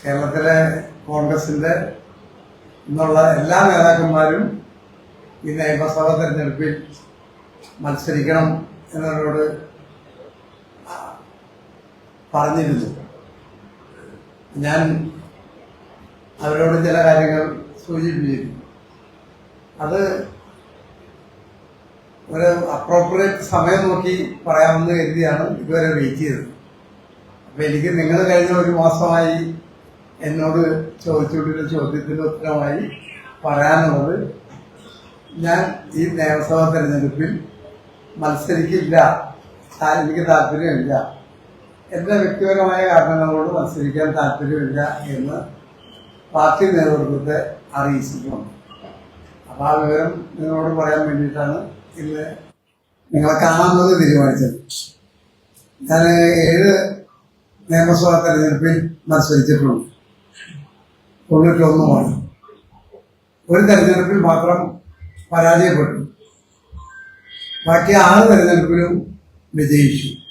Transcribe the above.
കേരളത്തിലെ കോൺഗ്രസിന്റെ ഇന്നുള്ള എല്ലാ നേതാക്കന്മാരും ഈ നിയമസഭാ തെരഞ്ഞെടുപ്പിൽ മത്സരിക്കണം എന്നവരോട് പറഞ്ഞിരുന്നു. ഞാൻ അവരോട് ചില കാര്യങ്ങൾ സൂചിപ്പിച്ചിരുന്നു. അത് ഒരു അപ്രോപ്രിയേറ്റ് സമയം നോക്കി പറയാമെന്ന് കരുതിയാണ് ഇതുവരെ വെയിറ്റ് ചെയ്തത്. അപ്പൊ എനിക്ക് നിങ്ങൾ കഴിഞ്ഞ ഒരു മാസമായി എന്നോട് ചോദിച്ചുകൊണ്ടിരുന്ന ചോദ്യത്തിന്റെ ഉത്തരമായി പറയാനുള്ളത്, ഞാൻ ഈ നിയമസഭാ തെരഞ്ഞെടുപ്പിൽ മത്സരിക്കില്ല, എനിക്ക് താല്പര്യമില്ല, എന്റെ വ്യക്തിപരമായ കാരണങ്ങളോട് മത്സരിക്കാൻ താല്പര്യമില്ല എന്ന് പാർട്ടി നേതൃത്വത്തെ അറിയിച്ചിട്ടുണ്ട്. അപ്പൊ ആ വിവരം നിങ്ങളോട് പറയാൻ വേണ്ടിയിട്ടാണ് ഇന്ന് നിങ്ങളെ കാണാമെന്നത് തീരുമാനിച്ചത്. ഞാൻ 7 നിയമസഭാ തെരഞ്ഞെടുപ്പിൽ മത്സരിച്ചിട്ടുണ്ട്. 91 ഒരു തെരഞ്ഞെടുപ്പിൽ മാത്രം പരാജയപ്പെട്ടു. ബാക്കി 6 തെരഞ്ഞെടുപ്പിലും വിജയിച്ചു.